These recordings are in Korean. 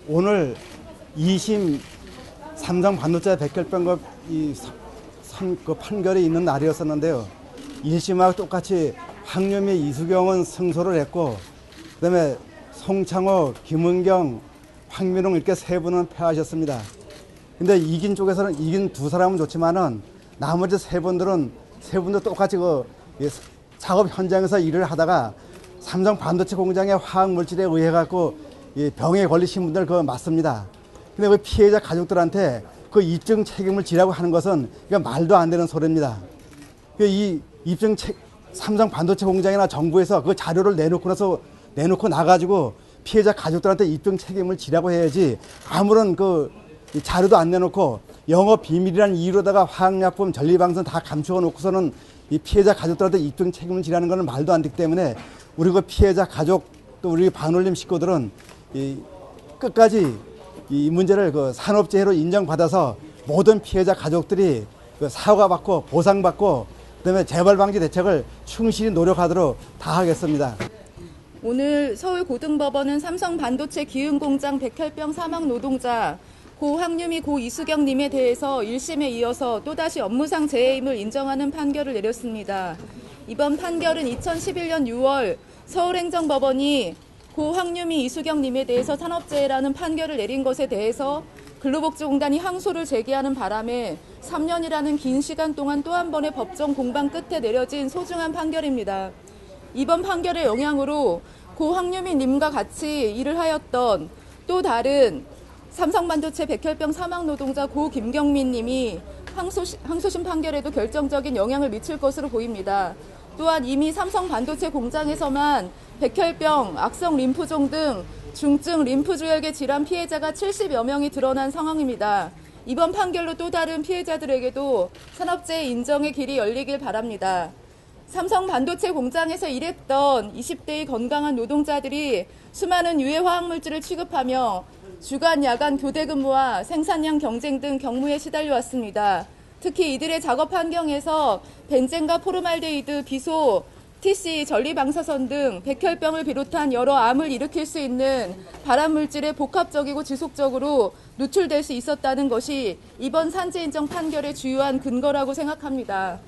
오늘 2심 삼성 반도체 백혈병 판결이 있는 날이었었는데요. 1심하고 똑같이 황유미, 이수경은 승소를 했고, 그다음에 송창호, 김은경, 황민홍 이렇게 세 분은 패하셨습니다. 근데 이긴 쪽에서는 이긴 두 사람은 좋지만은 나머지 세 분도 똑같이 작업 현장에서 일을 하다가 삼성 반도체 공장의 화학 물질에 의해 갖고 병에 걸리신 분들 그거 맞습니다. 근데 그 피해자 가족들한테 그 입증 책임을 지라고 하는 것은 이거 말도 안 되는 소리입니다. 삼성 반도체 공장이나 정부에서 그 자료를 내놓고 나가지고 피해자 가족들한테 입증 책임을 지라고 해야지, 아무런 자료도 안 내놓고 영업 비밀이라는 이유로다가 화학약품 전리방선 다 감추어 놓고서는 이 피해자 가족들한테 입증 책임을 지라는 것은 말도 안 되기 때문에, 우리 피해자 가족 또 우리 반올림 식구들은 끝까지 이 문제를 산업재해로 인정받아서 모든 피해자 가족들이 사과받고 보상받고 그다음에 재발방지 대책을 충실히 노력하도록 다 하겠습니다. 오늘 서울고등법원은 삼성반도체 기흥공장 백혈병 사망 노동자 고 황유미, 고 이수경님에 대해서 1심에 이어서 또다시 업무상 재해임을 인정하는 판결을 내렸습니다. 이번 판결은 2011년 6월 서울행정법원이 고 황유미, 이수경님에 대해서 산업재해라는 판결을 내린 것에 대해서 근로복지공단이 항소를 제기하는 바람에 3년이라는 긴 시간 동안 또 한 번의 법정 공방 끝에 내려진 소중한 판결입니다. 이번 판결의 영향으로 고 황유미님과 같이 일을 하였던 또 다른 삼성반도체 백혈병 사망 노동자 고 김경민님이 항소심 판결에도 결정적인 영향을 미칠 것으로 보입니다. 또한 이미 삼성반도체 공장에서만 백혈병, 악성 림프종 등 중증 림프조혈계 질환 피해자가 70여 명이 드러난 상황입니다. 이번 판결로 또 다른 피해자들에게도 산업재해 인정의 길이 열리길 바랍니다. 삼성반도체 공장에서 일했던 20대의 건강한 노동자들이 수많은 유해 화학물질을 취급하며 주간, 야간 교대 근무와 생산량 경쟁 등 경무에 시달려왔습니다. 특히 이들의 작업 환경에서 벤젠과 포르말데히드, 비소, TC, 전리방사선 등 백혈병을 비롯한 여러 암을 일으킬 수 있는 발암물질에 복합적이고 지속적으로 노출될 수 있었다는 것이 이번 산재 인정 판결의 주요한 근거라고 생각합니다.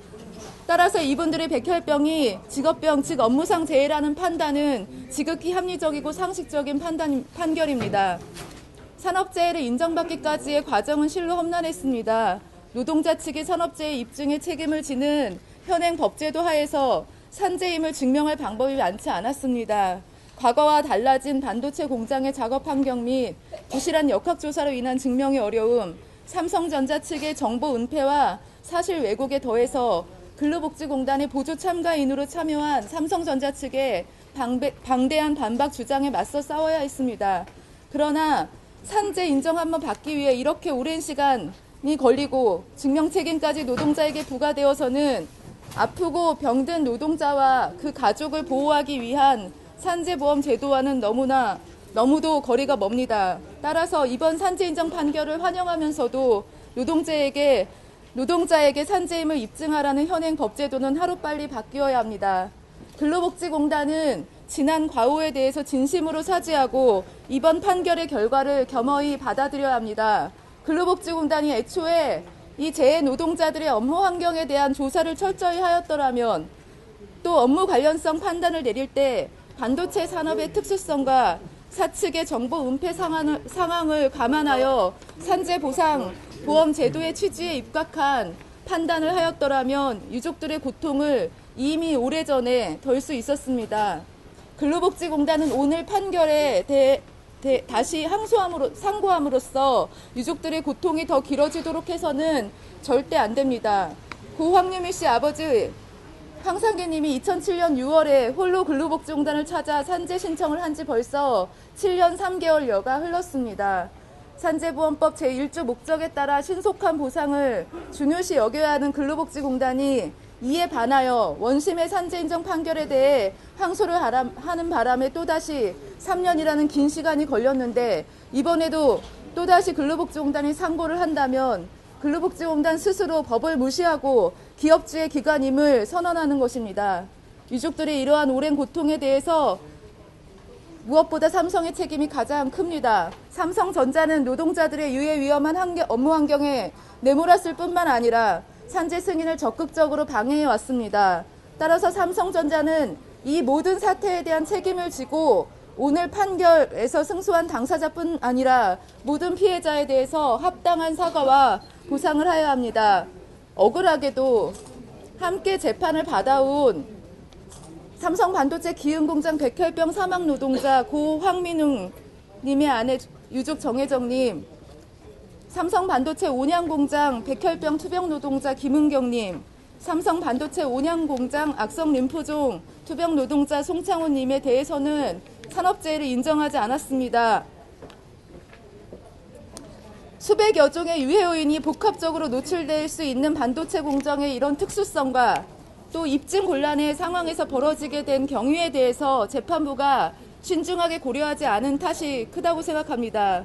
따라서 이분들의 백혈병이 직업병, 즉 업무상 재해라는 판단은 지극히 합리적이고 상식적인 판결입니다. 산업재해를 인정받기까지의 과정은 실로 험난했습니다. 노동자 측이 산업재해 입증의 책임을 지는 현행 법제도 하에서 산재임을 증명할 방법이 많지 않았습니다. 과거와 달라진 반도체 공장의 작업 환경 및 부실한 역학조사로 인한 증명의 어려움, 삼성전자 측의 정보 은폐와 사실 왜곡에 더해서 근로복지공단의 보조 참가인으로 참여한 삼성전자 측의 방대한 반박 주장에 맞서 싸워야 했습니다. 그러나 산재 인정 한번 받기 위해 이렇게 오랜 시간이 걸리고 증명 책임까지 노동자에게 부과되어서는 아프고 병든 노동자와 그 가족을 보호하기 위한 산재보험 제도와는 너무도 거리가 멉니다. 따라서 이번 산재 인정 판결을 환영하면서도 노동자에게 산재임을 입증하라는 현행 법제도는 하루빨리 바뀌어야 합니다. 근로복지공단은 지난 과오에 대해서 진심으로 사죄하고 이번 판결의 결과를 겸허히 받아들여야 합니다. 근로복지공단이 애초에 이 재해 노동자들의 업무 환경에 대한 조사를 철저히 하였더라면, 또 업무 관련성 판단을 내릴 때 반도체 산업의 특수성과 사측의 정보 은폐 상황을 감안하여 산재 보상 보험 제도의 취지에 입각한 판단을 하였더라면 유족들의 고통을 이미 오래전에 덜 수 있었습니다. 근로복지공단은 오늘 판결에 다시 상고함으로써 유족들의 고통이 더 길어지도록 해서는 절대 안 됩니다. 고 황유미 씨 아버지 황상계 님이 2007년 6월에 홀로 근로복지공단을 찾아 산재 신청을 한 지 벌써 7년 3개월여가 흘렀습니다. 산재보험법 제1조 목적에 따라 신속한 보상을 중요시 여겨야 하는 근로복지공단이 이에 반하여 원심의 산재 인정 판결에 대해 항소를 하는 바람에 또다시 3년이라는 긴 시간이 걸렸는데, 이번에도 또다시 근로복지공단이 상고를 한다면 근로복지공단 스스로 법을 무시하고 기업주의 기관임을 선언하는 것입니다. 유족들의 이러한 오랜 고통에 대해서 무엇보다 삼성의 책임이 가장 큽니다. 삼성전자는 노동자들의 유해 위험한 업무 환경에 내몰았을 뿐만 아니라 산재 승인을 적극적으로 방해해 왔습니다. 따라서 삼성전자는 이 모든 사태에 대한 책임을 지고 오늘 판결에서 승소한 당사자뿐 아니라 모든 피해자에 대해서 합당한 사과와 보상을 하여야 합니다. 억울하게도 함께 재판을 받아온 삼성반도체 기흥공장 백혈병 사망 노동자 고 황민웅 님의 아내 유족 정혜정님, 삼성반도체 온양공장 백혈병 투병 노동자 김은경님, 삼성반도체 온양공장 악성 림포종 투병 노동자 송창호님에 대해서는 산업재해를 인정하지 않았습니다. 수백여 종의 유해 요인이 복합적으로 노출될 수 있는 반도체 공정의 이런 특수성과 또 입증 곤란의 상황에서 벌어지게 된 경위에 대해서 재판부가 신중하게 고려하지 않은 탓이 크다고 생각합니다.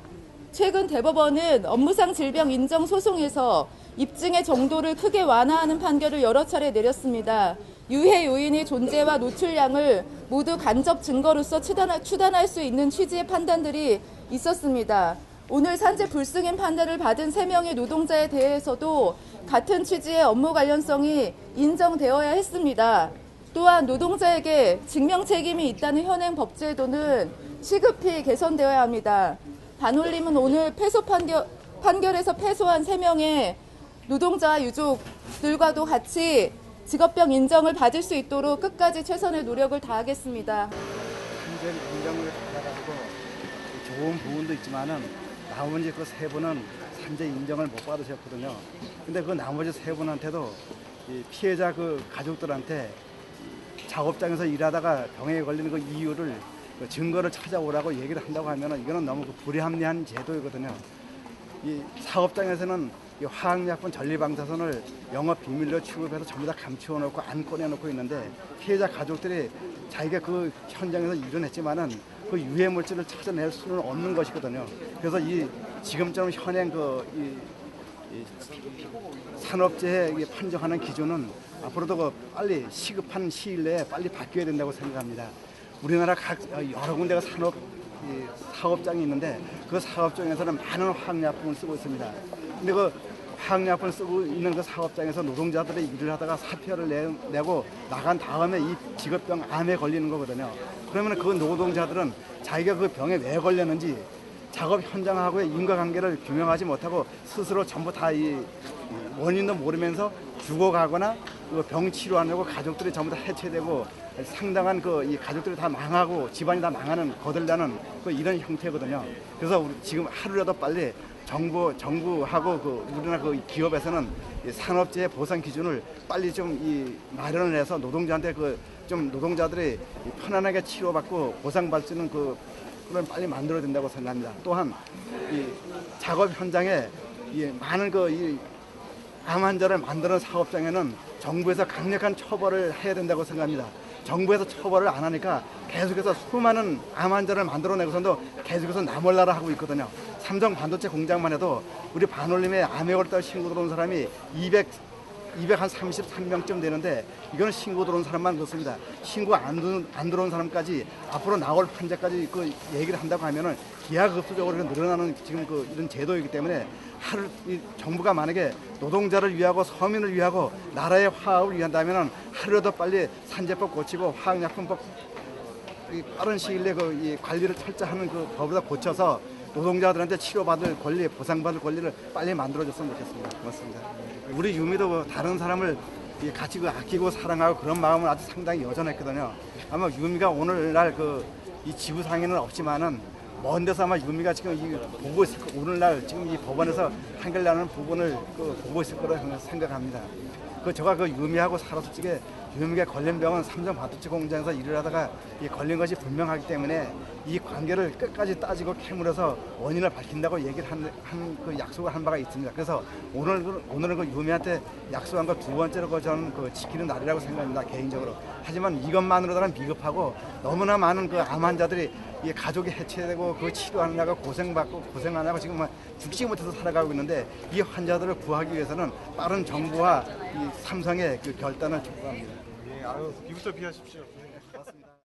최근 대법원은 업무상 질병 인정 소송에서 입증의 정도를 크게 완화하는 판결을 여러 차례 내렸습니다. 유해 요인의 존재와 노출량을 모두 간접 증거로서 추단할 수 있는 취지의 판단들이 있었습니다. 오늘 산재 불승인 판단을 받은 3명의 노동자에 대해서도 같은 취지의 업무 관련성이 인정되어야 했습니다. 또한 노동자에게 증명 책임이 있다는 현행 법제도는 시급히 개선되어야 합니다. 반올림은 오늘 패소 판결에서 패소한 3명의 노동자 유족들과도 같이 직업병 인정을 받을 수 있도록 끝까지 최선의 노력을 다하겠습니다. 산재 인정을 받아가지고 좋은 부분도 있지만은 나머지 그 3분은 산재 인정을 못 받으셨거든요. 근데 그 나머지 3분한테도 이 피해자 그 가족들한테 작업장에서 일하다가 병에 걸리는 그 이유를 그 증거를 찾아오라고 얘기를 한다고 하면은 이거는 너무 그 불합리한 제도이거든요. 이 사업장에서는 이 화학약품 전리방사선을 영업 비밀로 취급해서 전부 다 감추어놓고 안 꺼내놓고 있는데 피해자 가족들이 자기가 그 현장에서 일은 했지만은 그 유해 물질을 찾아낼 수는 없는 것이거든요. 그래서 이 지금처럼 현행 이 산업재해 판정하는 기준은 앞으로도 그 빨리 시급한 시일 내에 빨리 바뀌어야 된다고 생각합니다. 우리나라 여러 군데가 사업장이 있는데 그 사업장에서는 많은 화학약품을 쓰고 있습니다. 근데 그 화학약품을 쓰고 있는 그 사업장에서 노동자들이 일을 하다가 사표를 내고 나간 다음에 이 직업병 암에 걸리는 거거든요. 그러면 그 노동자들은 자기가 그 병에 왜 걸렸는지 작업 현장하고의 인과관계를 규명하지 못하고 스스로 전부 다 이 원인도 모르면서 죽어가거나 그 병 치료하려고 가족들이 전부 다 해체되고 상당한 이 가족들이 다 망하고 집안이 다 망하는 거들나는 이런 형태거든요. 그래서 우리 지금 하루라도 빨리 정부하고 우리나라 그 기업에서는 산업재해 보상 기준을 빨리 좀 마련을 해서 노동자한테 좀 노동자들이 편안하게 치료받고 보상받을 수 있는 그런 빨리 만들어야 된다고 생각합니다. 또한 이 작업 현장에 많은 암 환자를 만드는 사업장에는 정부에서 강력한 처벌을 해야 된다고 생각합니다. 정부에서 처벌을 안 하니까 계속해서 수많은 암 환자를 만들어내고서도 계속해서 나몰라라 하고 있거든요. 삼성 반도체 공장만 해도 우리 반올림에 암에 걸렸다고 신고 들어온 사람이 233명쯤 되는데 이거는 신고 들어온 사람만 그렇습니다. 신고 안 들어온 사람까지 앞으로 나올 환자까지 얘기를 한다고 하면은 기하급수적으로 늘어나는 지금 이런 제도이기 때문에 정부가 만약에 노동자를 위하고 서민을 위하고 나라의 화합을 위한다면은 하루라도 빨리 산재법 고치고 화학약품법 빠른 시일 내에 이 관리를 철저하는 법을 고쳐서 노동자들한테 치료받을 권리, 보상받을 권리를 빨리 만들어줬으면 좋겠습니다. 고맙습니다. 우리 유미도 다른 사람을 같이 아끼고 사랑하고 그런 마음은 아주 상당히 여전했거든요. 아마 유미가 오늘날 이 지구상에는 없지만은 먼 데서 아마 유미가 지금 보고 있을 오늘날 지금 이 법원에서 판결나는 부분을 보고 있을 거라고 생각합니다. 제가 유미하고 살았을 적에 유미가 걸린 병은 삼성 반도체 공장에서 일을 하다가 걸린 것이 분명하기 때문에 이 관계를 끝까지 따지고 캐물어서 원인을 밝힌다고 얘기를 약속을 한 바가 있습니다. 그래서 오늘은 유미한테 약속한 거 2번째로 저는 지키는 날이라고 생각합니다. 개인적으로. 하지만 이것만으로는 비겁하고 너무나 많은 암 환자들이 가족이 해체되고 치료하느냐고 고생받고 고생하느냐고 지금 죽지 못해서 살아가고 있는데 이 환자들을 구하기 위해서는 빠른 정부와 이 삼성의 결단을 촉구합니다. 예, 아유, 비부터 비하십시오.